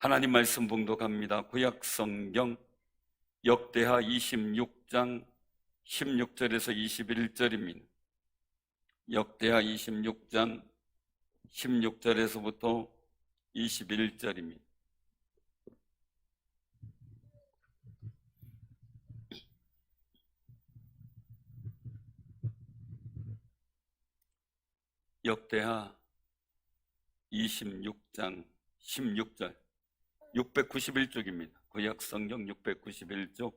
하나님 말씀 봉독합니다. 구약 성경 역대하 26장 16절에서 21절입니다. 역대하 26장 16절에서부터 21절입니다. 역대하 26장 16절 691쪽입니다. 구약 성경 691쪽.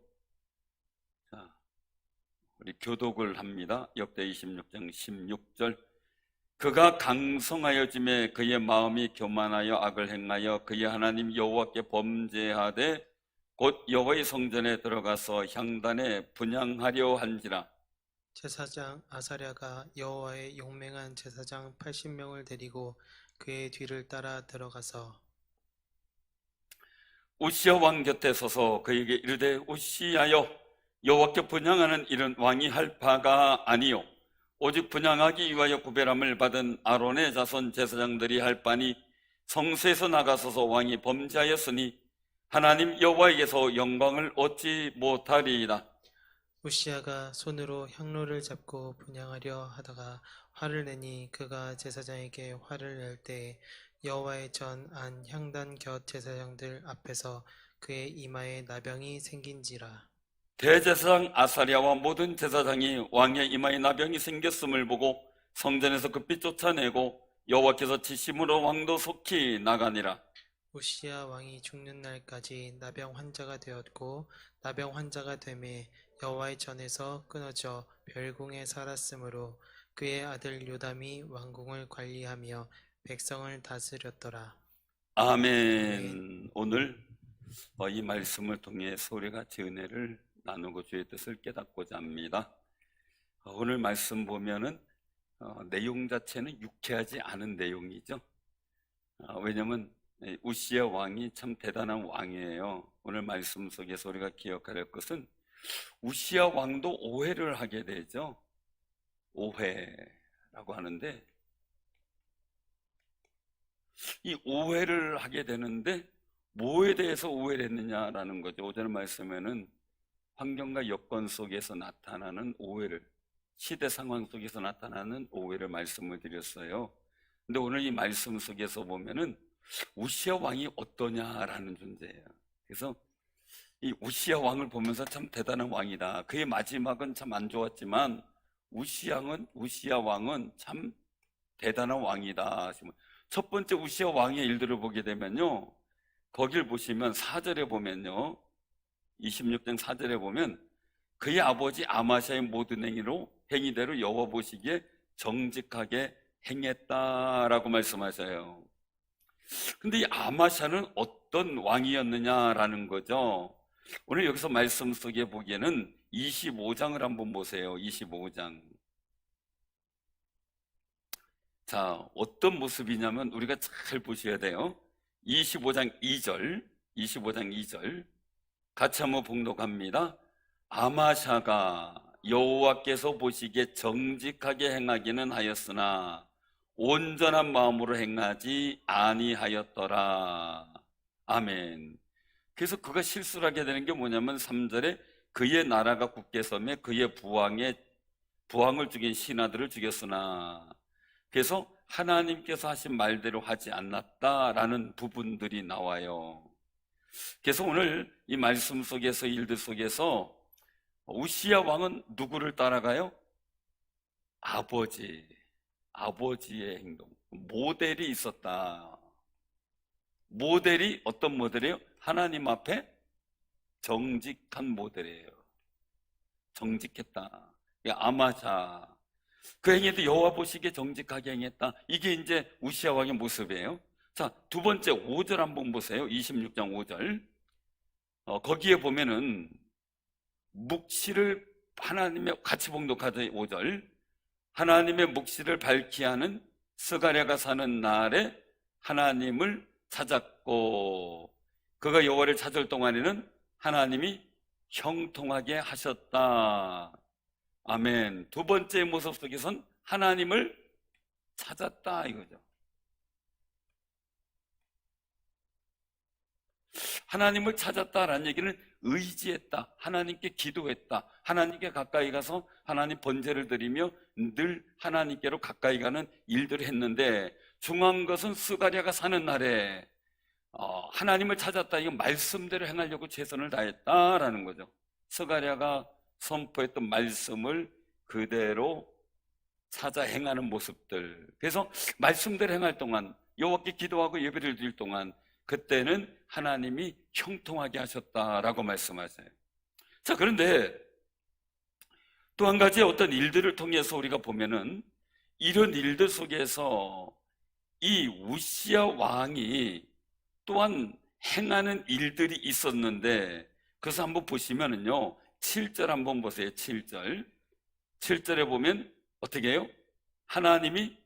자, 우리 교독을 합니다. 역대 26장 16절. 그가 강성하여짐에 그의 마음이 교만하여 악을 행하여 그의 하나님 여호와께 범죄하되 곧 여호와의 성전에 들어가서 향단에 분향하려 한지라. 제사장 아사랴가 여호와의 용맹한 제사장 80명을 데리고 그의 뒤를 따라 들어가서 우시야 왕 곁에 서서 그에게 이르되 우시야여, 여호와께 분향하는 일은 왕이 할 바가 아니요 오직 분향하기 위하여 구별함을 받은 아론의 자손 제사장들이 할 바니 성소에서 나가서서 왕이 범죄하였으니 하나님 여호와에게서 영광을 얻지 못하리이다. 우시야가 손으로 향로를 잡고 분향하려 하다가 화를 내니 그가 제사장에게 화를 낼 때에 여호와의 전 안 향단 곁 제사장들 앞에서 그의 이마에 나병이 생긴지라. 대제사장 아사랴와 모든 제사장이 왕의 이마에 나병이 생겼음을 보고 성전에서 급히 쫓아내고 여호와께서 치심으로 왕도 속히 나가니라. 우시야 왕이 죽는 날까지 나병 환자가 되었고 나병 환자가 되매 여호와의 전에서 끊어져 별궁에 살았으므로 그의 아들 요담이 왕궁을 관리하며 백성을 다스렸더라. 아멘. 오늘 이 말씀을 통해 우리 같이 은혜를 나누고 주의 뜻을 깨닫고자 합니다. 오늘 말씀 보면은 내용 자체는 유쾌하지 않은 내용이죠. 왜냐하면 우시야 왕이 참 대단한 왕이에요. 오늘 말씀 속에서 우리가 기억해야 할 것은 우시야 왕도 오해를 하게 되죠. 오해라고 하는데 이 오해를 하게 되는데 뭐에 대해서 오해를 했느냐라는 거죠. 오늘 말씀에는 환경과 여건 속에서 나타나는 오해를, 시대 상황 속에서 나타나는 오해를 말씀을 드렸어요. 근데 오늘 이 말씀 속에서 보면은 우시야 왕이 어떠냐라는 존재예요. 그래서 이 우시야 왕을 보면서 참 대단한 왕이다. 그의 마지막은 참 안 좋았지만 우시야 왕은 참 대단한 왕이다. 첫 번째 우시야 왕의 일들을 보게 되면요, 거길 보시면 4절에 보면요, 26장 4절에 보면 그의 아버지 아마샤의 모든 행위대로 여호와 보시기에 정직하게 행했다라고 말씀하셔요. 근데 이 아마샤는 어떤 왕이었느냐라는 거죠. 오늘 여기서 말씀 속에 보기에는 25장을 한번 보세요. 25장. 자, 어떤 모습이냐면 우리가 잘 보셔야 돼요. 25장 2절 같이 한번 봉독합니다. 아마샤가 여호와께서 보시기에 정직하게 행하기는 하였으나 온전한 마음으로 행하지 아니하였더라. 아멘. 그래서 그가 실수를 하게 되는 게 뭐냐면 3절에 그의 나라가 굳게 섬에 그의 부왕을 죽인 신하들을 죽였으나, 그래서 하나님께서 하신 말대로 하지 않았다라는 부분들이 나와요. 그래서 오늘 이 말씀 속에서, 일들 속에서 우시야 왕은 누구를 따라가요? 아버지의 행동, 모델이 있었다. 모델이 어떤 모델이에요? 하나님 앞에 정직한 모델이에요. 정직했다. 아마샤, 그 행위도 여호와 보시기에 정직하게 행했다. 이게 이제 우시야 왕의 모습이에요. 자, 두 번째 5절 한번 보세요. 26장 5절. 거기에 보면은 묵시를 하나님의, 같이 봉독하죠. 5절. 하나님의 묵시를 밝히 하는 스가랴가 사는 날에 하나님을 찾았고 그가 여호와를 찾을 동안에는 하나님이 형통하게 하셨다. 아멘. 두 번째 모습 속에선 하나님을 찾았다 이거죠. 하나님을 찾았다라는 얘기는 의지했다, 하나님께 기도했다, 하나님께 가까이 가서 하나님 번제를 드리며 늘 하나님께로 가까이 가는 일들을 했는데, 중요한 것은 스가랴가 사는 날에 하나님을 찾았다, 이거 말씀대로 행하려고 최선을 다했다라는 거죠. 스가랴가 선포했던 말씀을 그대로 찾아 행하는 모습들. 그래서 말씀대로 행할 동안, 여호와께 기도하고 예배를 드릴 동안, 그때는 하나님이 형통하게 하셨다라고 말씀하세요. 자, 그런데 또 한 가지 어떤 일들을 통해서 우리가 보면은, 이런 일들 속에서 이 우시야 왕이 또한 행하는 일들이 있었는데, 그래서 한번 보시면은요, 7절 한번 보세요. 7절에 보면 어떻게 해요? 하나님이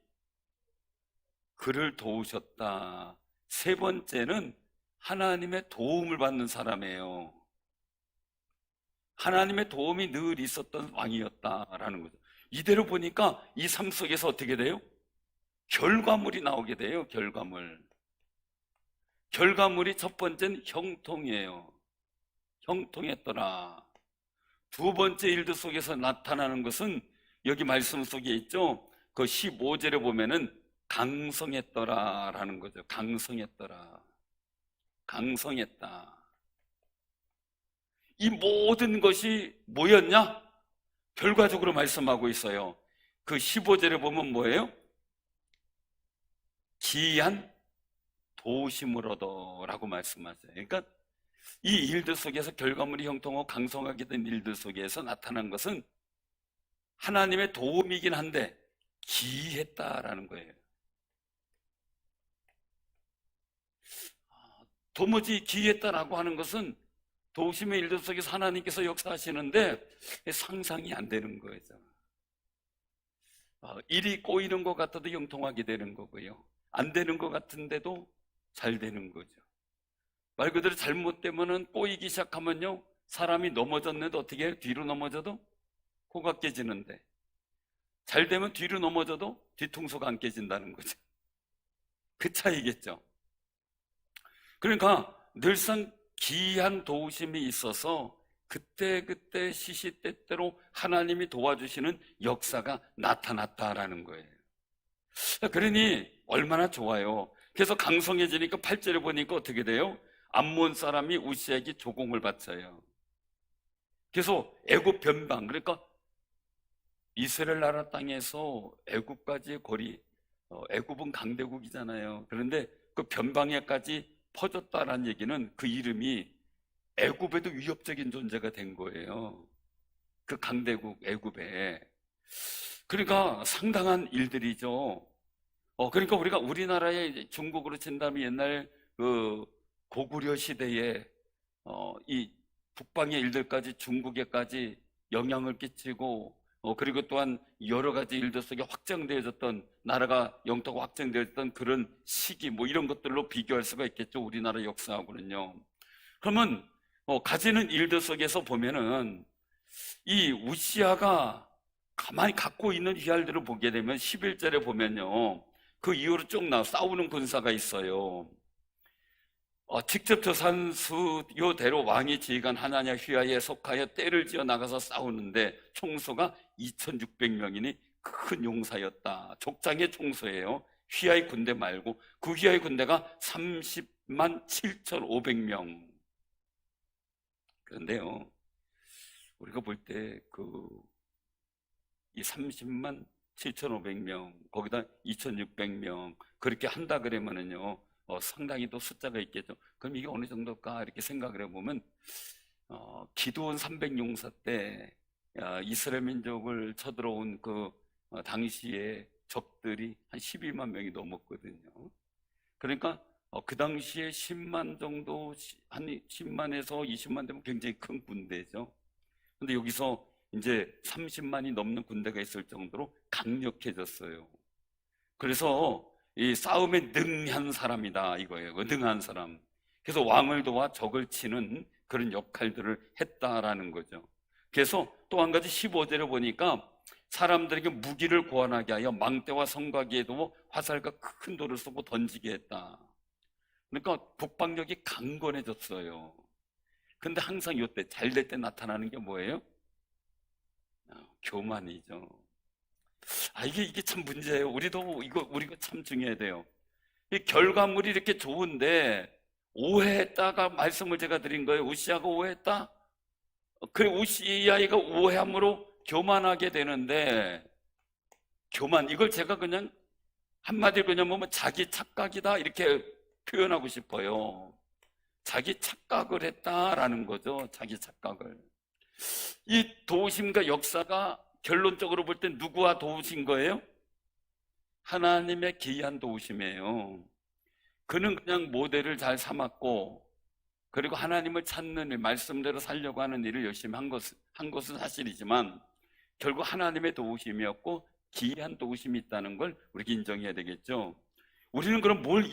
그를 도우셨다. 세 번째는 하나님의 도움을 받는 사람이에요. 하나님의 도움이 늘 있었던 왕이었다라는 거죠. 이대로 보니까 이 삶 속에서 어떻게 돼요? 결과물이 나오게 돼요. 결과물이 첫 번째는 형통이에요. 형통했더라. 두 번째 일들 속에서 나타나는 것은 여기 말씀 속에 있죠. 그 15절에 보면은 강성했더라라는 거죠. 강성했다. 이 모든 것이 뭐였냐? 결과적으로 말씀하고 있어요. 그 15절에 보면 뭐예요? 기이한 도우심을 얻어라고 말씀하세요. 그러니까 이 일들 속에서 결과물이 형통하고 강성하게 된 일들 속에서 나타난 것은 하나님의 도움이긴 한데 기이했다라는 거예요. 도무지 기이했다라고 하는 것은 도우심의 일들 속에서 하나님께서 역사하시는데 상상이 안 되는 거죠. 일이 꼬이는 것 같아도 형통하게 되는 거고요, 안 되는 것 같은데도 잘 되는 거죠. 말 그대로 잘못되면은, 꼬이기 시작하면요, 사람이 넘어졌는데 어떻게 해요? 뒤로 넘어져도 코가 깨지는데, 잘 되면 뒤로 넘어져도 뒤통수가 안 깨진다는 거죠. 그 차이겠죠. 그러니까 늘상 기이한 도우심이 있어서 그때 시시때때로 하나님이 도와주시는 역사가 나타났다라는 거예요. 그러니 얼마나 좋아요. 그래서 강성해지니까 8절에 보니까 어떻게 돼요? 암몬 사람이 우시에게 조공을 바쳐요. 그래서 애굽 변방, 그러니까 이스라엘 나라 땅에서 애굽까지의 거리, 애굽은 강대국이잖아요. 그런데 그 변방에까지 퍼졌다라는 얘기는 그 이름이 애굽에도 위협적인 존재가 된 거예요. 그 강대국 애굽에. 그러니까 상당한 일들이죠. 그러니까 우리가 우리나라의 중국으로 친다면 옛날 그 고구려 시대에 이 북방의 일들까지 중국에까지 영향을 끼치고, 그리고 또한 여러 가지 일들 속에 확장되어졌던, 나라가 영토가 확장되어졌던 그런 시기, 뭐 이런 것들로 비교할 수가 있겠죠, 우리나라 역사하고는요. 그러면 가지는 일들 속에서 보면은 이 우시아가 가만히 갖고 있는 휘알들을 보게 되면 11절에 보면요, 그 이후로 쭉 싸우는 군사가 있어요. 직접 저 산수요대로 왕이 지휘관 하나냐 휘하에 속하여 떼를 지어 나가서 싸우는데 총수가 2600명이니 큰 용사였다. 족장의 총수예요. 휘하의 군대 말고. 그 휘하의 군대가 30만 7,500명. 그런데요, 우리가 볼 때 이 30만 7,500명 거기다 2,600명 그렇게 한다 그러면은요, 상당히 또 숫자가 있겠죠. 그럼 이게 어느 정도일까 이렇게 생각을 해보면, 기드온 300용사 때 이스라엘 민족을 쳐들어온 그 당시에 적들이 한 12만 명이 넘었거든요. 그러니까 그 당시에 10만 정도, 한 10만에서 20만 되면 굉장히 큰 군대죠. 근데 여기서 이제 30만이 넘는 군대가 있을 정도로 강력해졌어요. 그래서 이 싸움에 능한 사람이다 이거예요. 능한 사람. 그래서 왕을 도와 적을 치는 그런 역할들을 했다라는 거죠. 그래서 또 한 가지 15절에 보니까 사람들에게 무기를 고안하게 하여 망대와 성곽에도 화살과 큰 돌을 쏘고 던지게 했다. 그러니까 국방력이 강건해졌어요. 근데 항상 이때 잘 될 때 나타나는 게 뭐예요? 교만이죠. 이게 참 문제예요. 우리가 참 중요해야 돼요. 이 결과물이 이렇게 좋은데 오해했다가 말씀을 제가 드린 거예요. 우시아가 오해했다? 그래, 우시아가 오해함으로 교만하게 되는데, 이걸 제가 그냥 한마디로 그냥 보면 자기 착각이다 이렇게 표현하고 싶어요. 자기 착각을 했다라는 거죠. 자기 착각을. 이 도우심과 역사가 결론적으로 볼 때 누구와 도우신 거예요? 하나님의 기이한 도우심이에요. 그는 그냥 모델을 잘 삼았고, 그리고 하나님을 찾는 일, 말씀대로 살려고 하는 일을 열심히 한 것은 사실이지만, 결국 하나님의 도우심이었고 기이한 도우심이 있다는 걸 우리가 인정해야 되겠죠. 우리는 그럼 뭘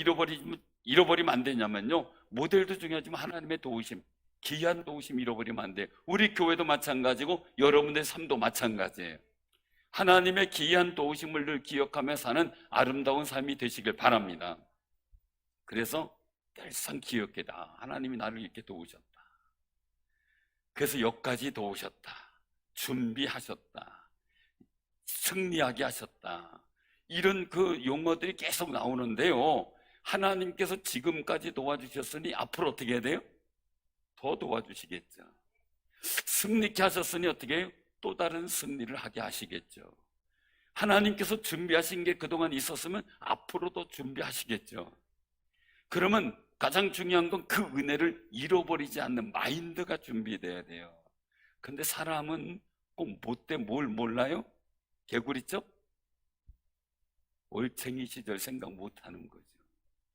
잃어버리면 안 되냐면요, 모델도 중요하지만 하나님의 도우심, 기이한 도우심 잃어버리면 안 돼요. 우리 교회도 마찬가지고 여러분의 삶도 마찬가지예요. 하나님의 기이한 도우심을 늘 기억하며 사는 아름다운 삶이 되시길 바랍니다. 그래서 늘상 기억해라. 하나님이 나를 이렇게 도우셨다. 그래서 여기까지 도우셨다. 준비하셨다. 승리하게 하셨다. 이런 그 용어들이 계속 나오는데요, 하나님께서 지금까지 도와주셨으니 앞으로 어떻게 해야 돼요? 더 도와주시겠죠. 승리케 하셨으니 어떻게 해요? 또 다른 승리를 하게 하시겠죠. 하나님께서 준비하신 게 그동안 있었으면 앞으로도 준비하시겠죠. 그러면 가장 중요한 건 그 은혜를 잃어버리지 않는 마인드가 준비돼야 돼요. 근데 사람은 꼭 뭐 때 뭘 몰라요? 개구리죠? 올챙이 시절 생각 못하는 거죠.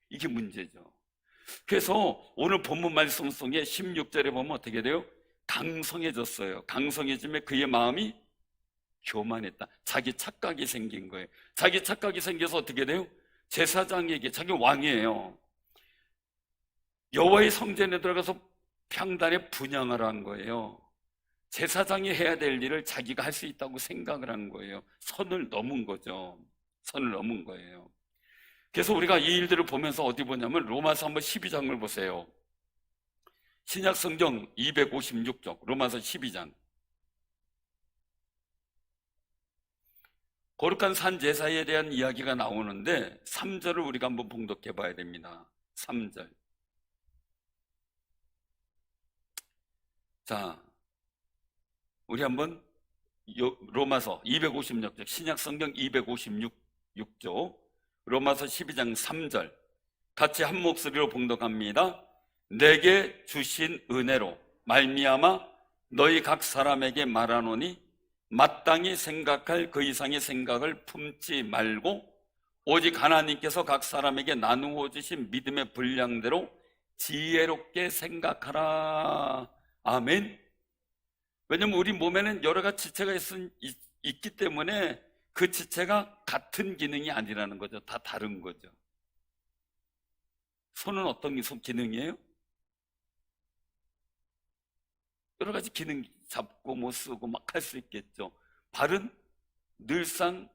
이게 문제죠. 그래서 오늘 본문 말씀 속에 16절에 보면 어떻게 돼요? 강성해졌어요. 강성해지면 그의 마음이 교만했다. 자기 착각이 생긴 거예요. 자기 착각이 생겨서 어떻게 돼요? 제사장에게, 자기 왕이에요, 여호와의 성전에 들어가서 평단에 분향을 한 거예요. 제사장이 해야 될 일을 자기가 할 수 있다고 생각을 한 거예요. 선을 넘은 거죠. 선을 넘은 거예요. 그래서 우리가 이 일들을 보면서 어디 보냐면 로마서 한번 12장을 보세요. 신약 성경 256쪽 로마서 12장. 거룩한 산 제사에 대한 이야기가 나오는데 3절을 우리가 한번 봉독해 봐야 됩니다. 3절. 자, 우리 한번 로마서 256쪽, 신약 성경 256쪽, 로마서 12장 3절 같이 한 목소리로 봉독합니다. 내게 주신 은혜로 말미암아 너희 각 사람에게 말하노니 마땅히 생각할 그 이상의 생각을 품지 말고 오직 하나님께서 각 사람에게 나누어 주신 믿음의 분량대로 지혜롭게 생각하라. 아멘. 왜냐면 우리 몸에는 여러 가지 지체가 있기 때문에 그 지체가 같은 기능이 아니라는 거죠. 다 다른 거죠. 손은 어떤 기능이에요? 여러 가지 기능 잡고 뭐 쓰고 막 할 수 있겠죠. 발은 늘상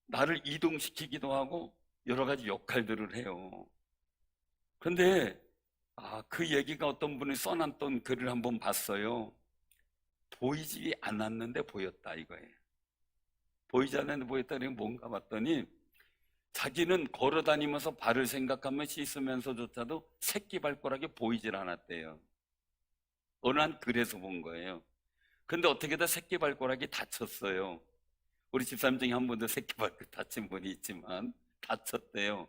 나를 이동시키기도 하고 여러 가지 역할들을 해요. 그런데 그 얘기가 어떤 분이 써놨던 글을 한번 봤어요. 보이지 않았는데 보였다 이거예요. 보이지 않았는데 보였다는 게 뭔가 봤더니 자기는 걸어다니면서 발을 생각하며 씻으면서조차도 새끼발가락이 보이질 않았대요. 어느 한 글에서 본 거예요. 근데 어떻게든 새끼발가락이 다쳤어요. 우리 집사님 중에 한 분도 새끼발가락 다친 분이 있지만 다쳤대요.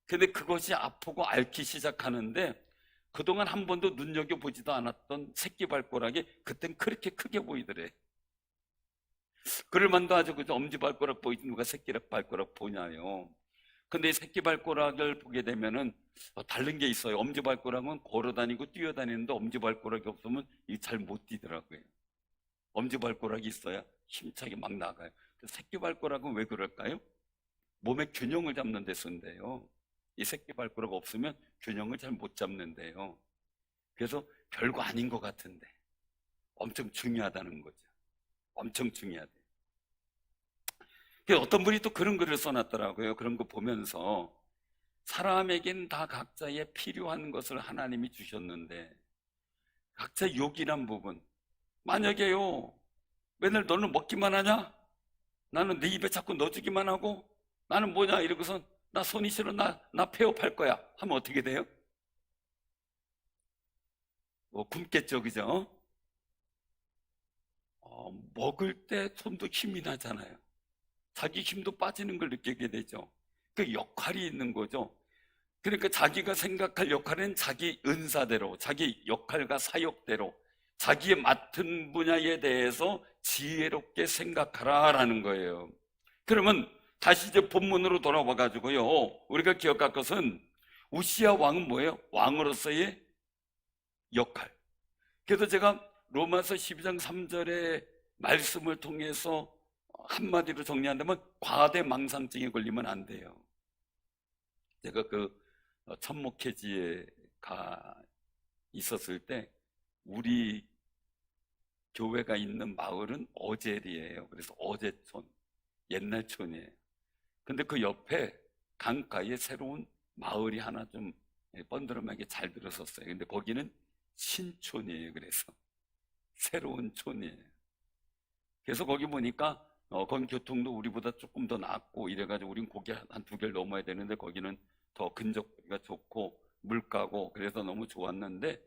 근데 그것이 아프고 앓기 시작하는데 그동안 한 번도 눈여겨보지도 않았던 새끼발가락이 그땐 그렇게 크게 보이더래. 그럴만도 하죠. 그죠? 엄지발가락 보이지 누가 새끼발가락 보냐요. 근데 이 새끼발가락을 보게 되면은 다른 게 있어요. 엄지발가락은 걸어다니고 뛰어다니는데 엄지발가락이 없으면 잘 못 뛰더라고요. 엄지발가락이 있어야 힘차게 막 나가요. 새끼발가락은 왜 그럴까요? 몸의 균형을 잡는 데 쓴대요. 이 새끼발가락 없으면 균형을 잘 못 잡는데요. 그래서 별거 아닌 것 같은데 엄청 중요하다는 거죠. 엄청 중요하대요. 어떤 분이 또 그런 글을 써놨더라고요. 그런 거 보면서 사람에겐 다 각자의 필요한 것을 하나님이 주셨는데 각자 요긴한 부분, 만약에요 맨날 너는 먹기만 하냐? 나는 네 입에 자꾸 넣어주기만 하고 나는 뭐냐 이러고선 나 손이 싫어 나 폐업할 거야 하면 어떻게 돼요? 굶겠죠, 그죠? 먹을 때 손도 힘이 나잖아요. 자기 힘도 빠지는 걸 느끼게 되죠. 그 역할이 있는 거죠. 그러니까 자기가 생각할 역할은 자기 은사대로, 자기 역할과 사역대로, 자기의 맡은 분야에 대해서 지혜롭게 생각하라라는 거예요. 그러면 다시 이제 본문으로 돌아와 가지고요. 우리가 기억할 것은 우시야 왕은 뭐예요? 왕으로서의 역할. 그래서 제가 로마서 12장 3절의 말씀을 통해서 한마디로 정리한다면 과대망상증에 걸리면 안 돼요. 제가 그 천목회지에 가 있었을 때 우리 교회가 있는 마을은 어제리예요. 그래서 어제촌, 옛날촌이에요. 근데 그 옆에 강가에 새로운 마을이 하나 좀 번드름하게 잘 들어섰어요. 근데 거기는 신촌이에요. 그래서 새로운 촌이에요. 그래서 거기 보니까 거기 교통도 우리보다 조금 더 낫고 이래가지고 우린 고개 한 두 개를 넘어야 되는데 거기는 더 근접거리가 좋고 물가고 그래서 너무 좋았는데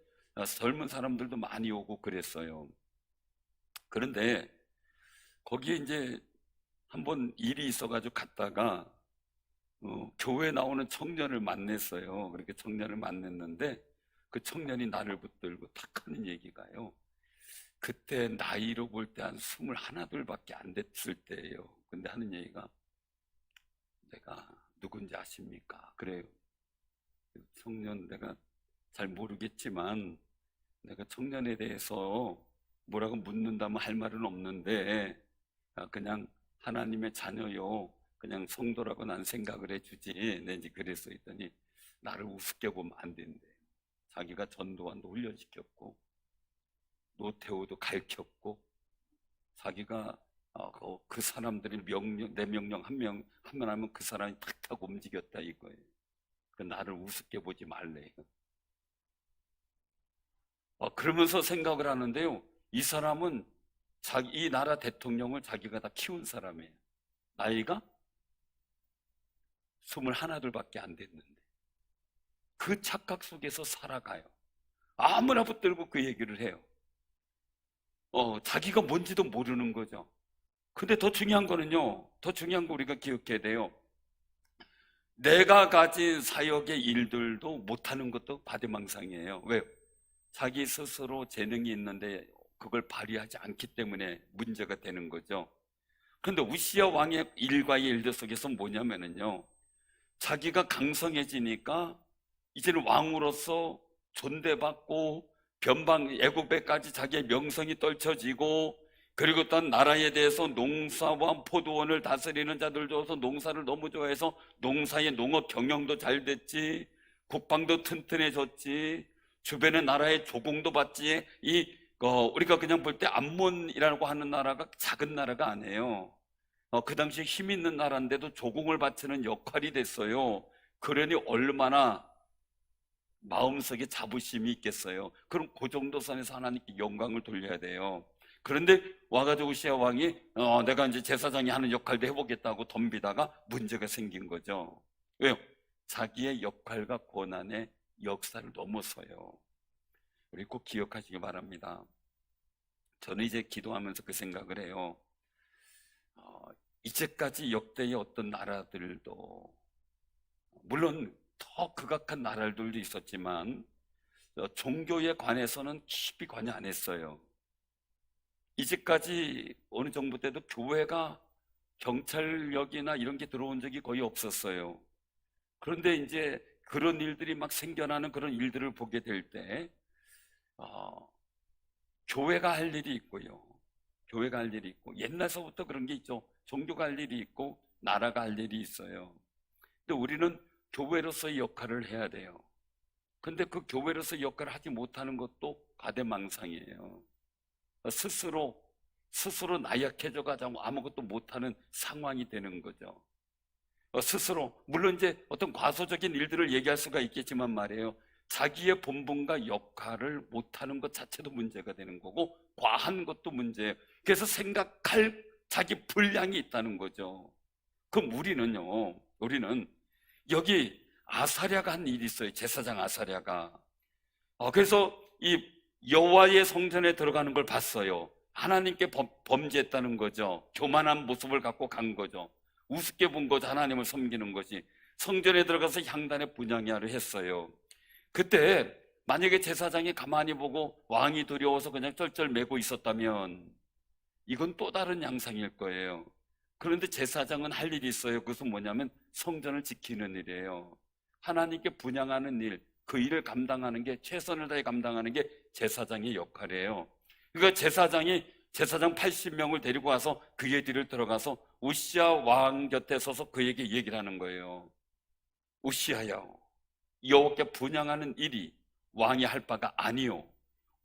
젊은 사람들도 많이 오고 그랬어요. 그런데 거기에 이제 한번 일이 있어가지고 갔다가 교회 나오는 청년을 만났어요. 그렇게 청년을 만났는데 그 청년이 나를 붙들고 탁 하는 얘기가요. 그때 나이로 볼 때 한 21둘밖에 안 됐을 때예요. 근데 하는 얘기가 내가 누군지 아십니까? 그래요. 청년 내가 잘 모르겠지만 내가 청년에 대해서 뭐라고 묻는다면 할 말은 없는데 그냥 하나님의 자녀요. 그냥 성도라고 난 생각을 해주지. 내 이제 그래서 했더니 나를 우습게 보면 안 된대. 자기가 전도관도 훈련시켰고 노태우도 가르쳤고 자기가 그 사람들이 내 명령 하면 그 사람이 탁탁 움직였다 이거예요. 그 나를 우습게 보지 말래요. 그러면서 생각을 하는데요. 이 사람은 이 나라 대통령을 자기가 다 키운 사람이에요. 나이가 21둘밖에 안 됐는데 그 착각 속에서 살아가요. 아무나 붙들고 그 얘기를 해요. 자기가 뭔지도 모르는 거죠. 근데 더 중요한 거는요. 더 중요한 거 우리가 기억해야 돼요. 내가 가진 사역의 일들도 못하는 것도 바대망상이에요. 왜요? 자기 스스로 재능이 있는데 그걸 발휘하지 않기 때문에 문제가 되는 거죠. 그런데 우시야 왕의 일과의 일들 속에서 뭐냐면요. 자기가 강성해지니까 이제는 왕으로서 존대받고 변방 애국배까지 자기의 명성이 떨쳐지고 그리고 또 나라에 대해서 농사와 포도원을 다스리는 자들 줘서 농사를 너무 좋아해서 농사의 농업 경영도 잘 됐지 국방도 튼튼해졌지 주변의 나라의 조공도 받지 우리가 그냥 볼 때 암몬이라고 하는 나라가 작은 나라가 아니에요. 그 당시에 힘 있는 나라인데도 조공을 바치는 역할이 됐어요. 그러니 얼마나 마음속에 자부심이 있겠어요. 그럼 그 정도 선에서 하나님께 영광을 돌려야 돼요. 그런데 와가지고 우시야 왕이 내가 이제 제사장이 하는 역할도 해보겠다고 덤비다가 문제가 생긴 거죠. 왜요? 자기의 역할과 권한의 역사를 넘어서요. 우리 꼭 기억하시기 바랍니다. 저는 이제 기도하면서 그 생각을 해요. 이제까지 역대의 어떤 나라들도 물론 더 극악한 나라들도 있었지만 종교에 관해서는 깊이 관여 안 했어요. 이제까지 어느 정도 때도 교회가 경찰력이나 이런 게 들어온 적이 거의 없었어요. 그런데 이제 그런 일들이 막 생겨나는 그런 일들을 보게 될 때 교회가 할 일이 있고요. 교회가 할 일이 있고 옛날서부터 그런 게 있죠. 종교가 할 일이 있고 나라가 할 일이 있어요. 근데 우리는 교회로서의 역할을 해야 돼요. 근데 그 교회로서의 역할을 하지 못하는 것도 가대망상이에요. 스스로 스스로 나약해져 가지고 아무것도 못하는 상황이 되는 거죠. 스스로 물론 이제 어떤 과소적인 일들을 얘기할 수가 있겠지만 말이에요. 자기의 본분과 역할을 못하는 것 자체도 문제가 되는 거고 과한 것도 문제예요. 그래서 생각할 자기 분량이 있다는 거죠. 그럼 우리는 여기 아사랴가 한 일이 있어요. 제사장 아사랴가. 그래서 이 여호와의 성전에 들어가는 걸 봤어요. 하나님께 범죄했다는 거죠. 교만한 모습을 갖고 간 거죠. 우습게 본 거죠. 하나님을 섬기는 것이. 성전에 들어가서 향단에 분향하려 했어요. 그때 만약에 제사장이 가만히 보고 왕이 두려워서 그냥 쩔쩔매고 있었다면 이건 또 다른 양상일 거예요. 그런데 제사장은 할 일이 있어요. 그것은 뭐냐면 성전을 지키는 일이에요. 하나님께 분향하는 일, 그 일을 감당하는 게, 최선을 다해 감당하는 게 제사장의 역할이에요. 그러니까 제사장 80명을 데리고 와서 그의 뒤를 들어가서 우시야 왕 곁에 서서 그에게 얘기를 하는 거예요. 우시야야, 여호와께 분향하는 일이 왕이 할 바가 아니요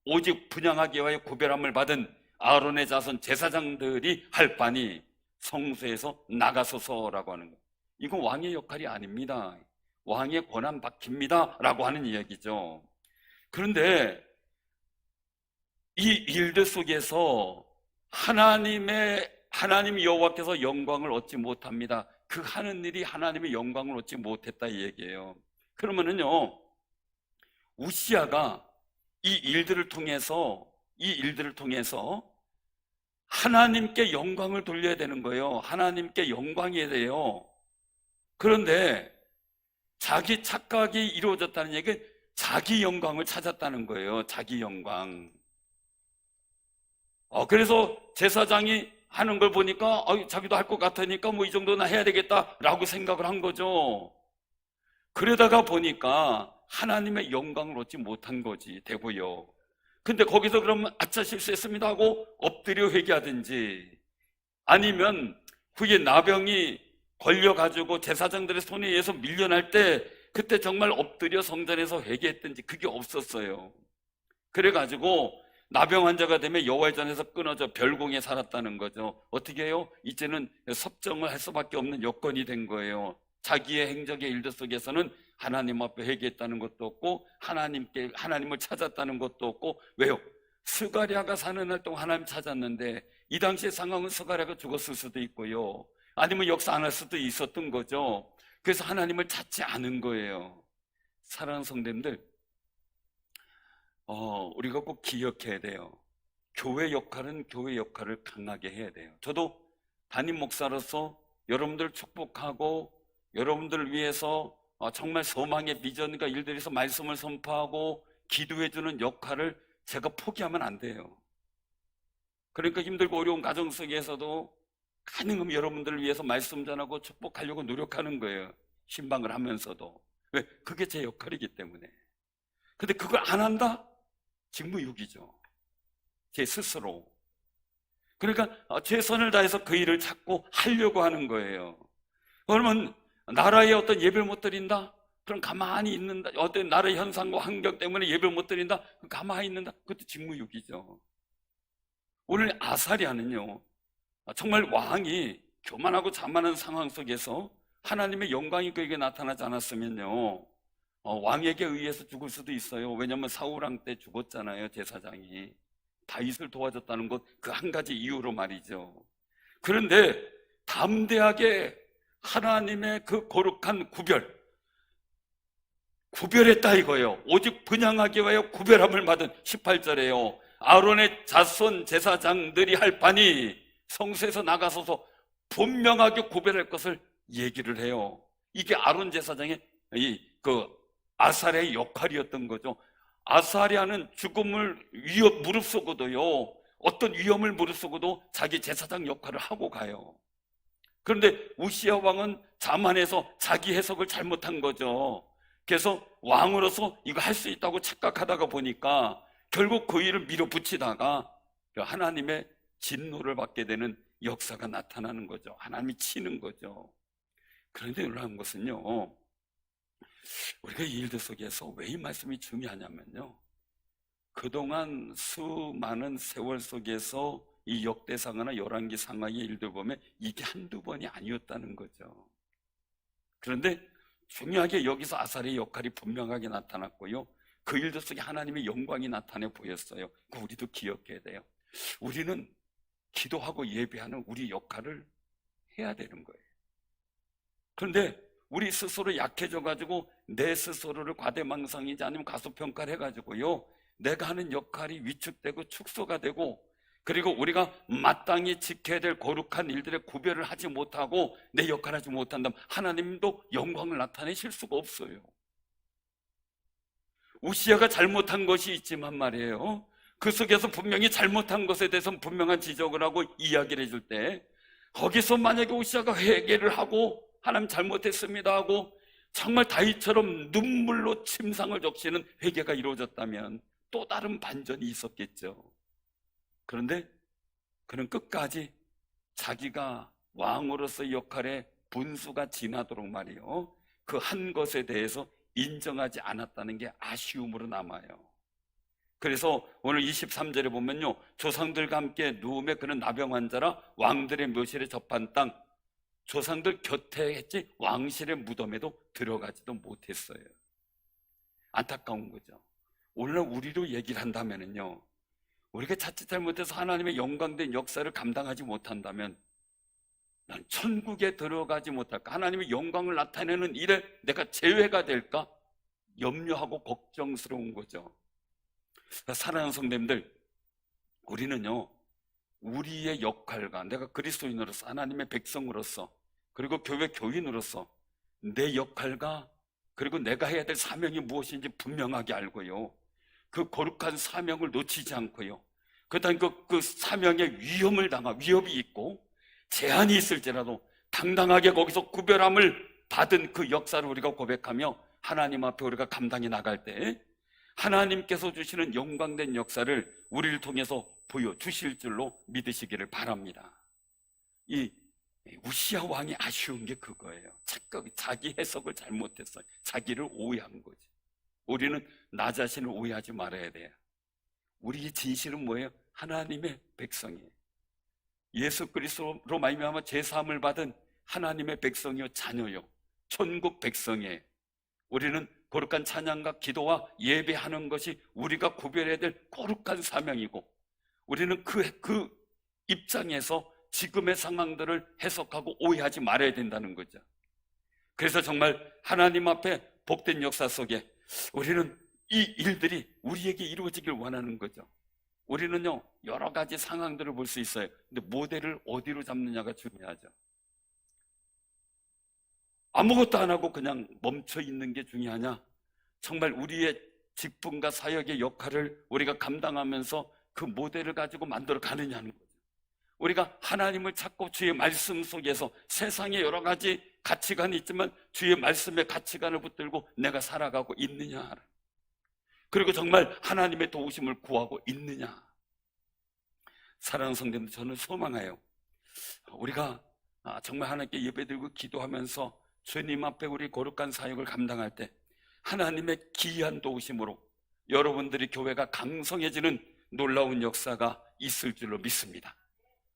오직 분향하기 위하여 구별함을 받은 아론의 자손 제사장들이 할 바니 성소에서 나가소서라고 하는 거예요. 이건 왕의 역할이 아닙니다. 왕의 권한 바뀝니다 라고 하는 이야기죠. 그런데 이 일들 속에서 하나님 여호와께서 영광을 얻지 못합니다. 그 하는 일이 하나님의 영광을 얻지 못했다 이 얘기예요. 그러면은요, 우시야가 이 일들을 통해서 하나님께 영광을 돌려야 되는 거예요. 하나님께 영광이 돼요. 그런데 자기 착각이 이루어졌다는 얘기는 자기 영광을 찾았다는 거예요. 자기 영광. 그래서 제사장이 하는 걸 보니까 자기도 할 것 같으니까 뭐 이 정도는 해야 되겠다라고 생각을 한 거죠. 그러다가 보니까 하나님의 영광을 얻지 못한 거지 되고요. 근데 거기서 그러면 아차 실수했습니다 하고 엎드려 회개하든지 아니면 후에 나병이 걸려가지고 제사장들의 손에 의해서 밀려날 때 그때 정말 엎드려 성전에서 회개했든지 그게 없었어요. 그래가지고 나병 환자가 되면 여호와의 전에서 끊어져 별궁에 살았다는 거죠. 어떻게 해요? 이제는 섭정을 할 수밖에 없는 여건이 된 거예요. 자기의 행적의 일들 속에서는 하나님 앞에 회개했다는 것도 없고 하나님을 찾았다는 것도 없고. 왜요? 스가랴가 사는 날 동안 하나님 찾았는데 이 당시의 상황은 스가랴가 죽었을 수도 있고요, 아니면 역사 안 할 수도 있었던 거죠. 그래서 하나님을 찾지 않은 거예요. 사랑하는 성도님들, 우리가 꼭 기억해야 돼요. 교회 역할은 교회 역할을 강하게 해야 돼요. 저도 담임 목사로서 여러분들 축복하고 여러분들을 위해서 정말 소망의 비전과 일들에서 말씀을 선포하고 기도해주는 역할을 제가 포기하면 안 돼요. 그러니까 힘들고 어려운 가정 속에서도 가능하면 여러분들을 위해서 말씀 전하고 축복하려고 노력하는 거예요. 신방을 하면서도. 왜? 그게 제 역할이기 때문에. 근데 그걸 안 한다? 직무유기죠. 제 스스로. 그러니까 최선을 다해서 그 일을 찾고 하려고 하는 거예요. 그러면 나라의 어떤 예배를 못 드린다? 그럼 가만히 있는다. 어떤 나라의 현상과 환경 때문에 예배를 못 드린다? 그럼 가만히 있는다? 그것도 직무유기죠. 오늘 아사랴는요, 정말 왕이 교만하고 자만한 상황 속에서 하나님의 영광이 그에게 나타나지 않았으면요, 왕에게 의해서 죽을 수도 있어요. 왜냐하면 사울왕 때 죽었잖아요. 제사장이 다윗을 도와줬다는 것, 그 한 가지 이유로 말이죠. 그런데 담대하게 하나님의 그 거룩한 구별했다 이거예요. 오직 분향하기 위하여 구별함을 받은 18절에요. 아론의 자손 제사장들이 할 바니 성소에서 나가서서 분명하게 구별할 것을 얘기를 해요. 이게 아론 제사장의 아사랴의 역할이었던 거죠. 아사랴는 죽음을 무릅쓰고도요, 어떤 위험을 무릅쓰고도 자기 제사장 역할을 하고 가요. 그런데 우시야 왕은 자만해서 자기 해석을 잘못한 거죠. 그래서 왕으로서 이거 할 수 있다고 착각하다가 보니까 결국 그 일을 밀어붙이다가 하나님의 진노를 받게 되는 역사가 나타나는 거죠. 하나님이 치는 거죠. 그런데 놀라운 것은요, 우리가 이 일들 속에서 왜 이 말씀이 중요하냐면요, 그동안 수많은 세월 속에서 이 역대상하나 열왕기 상하의 일들 보면 이게 한두 번이 아니었다는 거죠. 그런데 중요하게 여기서 아사리의 역할이 분명하게 나타났고요, 그 일들 속에 하나님의 영광이 나타내 보였어요. 그거 우리도 기억해야 돼요. 우리는 기도하고 예배하는 우리 역할을 해야 되는 거예요. 그런데 우리 스스로 약해져가지고 내 스스로를 과대망상이지 아니면 가소평가를 해가지고요, 내가 하는 역할이 위축되고 축소가 되고, 그리고 우리가 마땅히 지켜야 될 거룩한 일들의 구별을 하지 못하고 내 역할을 하지 못한다면 하나님도 영광을 나타내실 수가 없어요. 우시아가 잘못한 것이 있지만 말이에요, 그 속에서 분명히 잘못한 것에 대해서 분명한 지적을 하고 이야기를 해줄 때, 거기서 만약에 우시아가 회개를 하고 하나님 잘못했습니다 하고 정말 다윗처럼 눈물로 침상을 적시는 회개가 이루어졌다면 또 다른 반전이 있었겠죠. 그런데 그는 끝까지 자기가 왕으로서의 역할에 분수가 지나도록 말이에요, 그 한 것에 대해서 인정하지 않았다는 게 아쉬움으로 남아요. 그래서 오늘 23절에 보면요, 조상들과 함께 누움에 그는 나병 환자라 왕들의 묘실에 접한 땅, 조상들 곁에 했지 왕실의 무덤에도 들어가지도 못했어요. 안타까운 거죠. 오늘날 우리로 얘기를 한다면요, 우리가 자칫 잘못해서 하나님의 영광된 역사를 감당하지 못한다면 난 천국에 들어가지 못할까, 하나님의 영광을 나타내는 일에 내가 제외가 될까 염려하고 걱정스러운 거죠. 사랑하는 성도님들, 우리는요, 우리의 역할과 내가 그리스도인으로서, 하나님의 백성으로서, 그리고 교회 교인으로서 내 역할과 그리고 내가 해야 될 사명이 무엇인지 분명하게 알고요, 그 거룩한 사명을 놓치지 않고요, 그다음 그 사명의 위협이 있고 제한이 있을지라도 당당하게 거기서 구별함을 받은 그 역사를 우리가 고백하며 하나님 앞에 우리가 감당해 나갈 때 하나님께서 주시는 영광된 역사를 우리를 통해서 보여주실 줄로 믿으시기를 바랍니다. 이 우시아 왕이 아쉬운 게 그거예요. 자기 해석을 잘못했어요. 자기를 오해한 거지. 우리는 나 자신을 오해하지 말아야 돼요. 우리의 진실은 뭐예요? 하나님의 백성이에요. 예수 그리스도로 말미암아 제사함을 받은 하나님의 백성이요, 자녀요, 천국 백성이에요. 우리는 거룩한 찬양과 기도와 예배하는 것이 우리가 구별해야 될 거룩한 사명이고, 우리는 그 입장에서 지금의 상황들을 해석하고 오해하지 말아야 된다는 거죠. 그래서 정말 하나님 앞에 복된 역사 속에 우리는 이 일들이 우리에게 이루어지길 원하는 거죠. 우리는요, 여러 가지 상황들을 볼 수 있어요. 근데 모델을 어디로 잡느냐가 중요하죠. 아무것도 안 하고 그냥 멈춰 있는 게 중요하냐, 정말 우리의 직분과 사역의 역할을 우리가 감당하면서 그 모델을 가지고 만들어 가느냐는 거죠. 우리가 하나님을 찾고 주의 말씀 속에서 세상에 여러 가지 가치관이 있지만 주의 말씀의 가치관을 붙들고 내가 살아가고 있느냐, 그리고 정말 하나님의 도우심을 구하고 있느냐. 사랑하는 성도님들, 저는 소망해요. 우리가 정말 하나님께 예배드리고 기도하면서 주님 앞에 우리 거룩한 사역을 감당할 때 하나님의 기이한 도우심으로 여러분들이 교회가 강성해지는 놀라운 역사가 있을 줄로 믿습니다.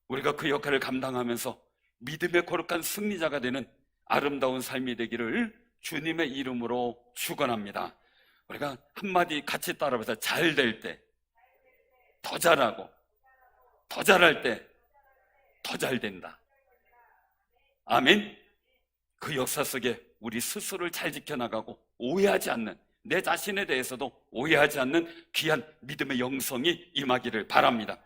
우리가 그 역할을 감당하면서 믿음의 거룩한 승리자가 되는 아름다운 삶이 되기를 주님의 이름으로 축원합니다. 우리가 한마디 같이 따라해서 잘 될 때 더 잘하고, 더 잘할 때 더 잘 된다. 아멘. 그 역사 속에 우리 스스로를 잘 지켜나가고 오해하지 않는, 내 자신에 대해서도 오해하지 않는 귀한 믿음의 영성이 임하기를 바랍니다.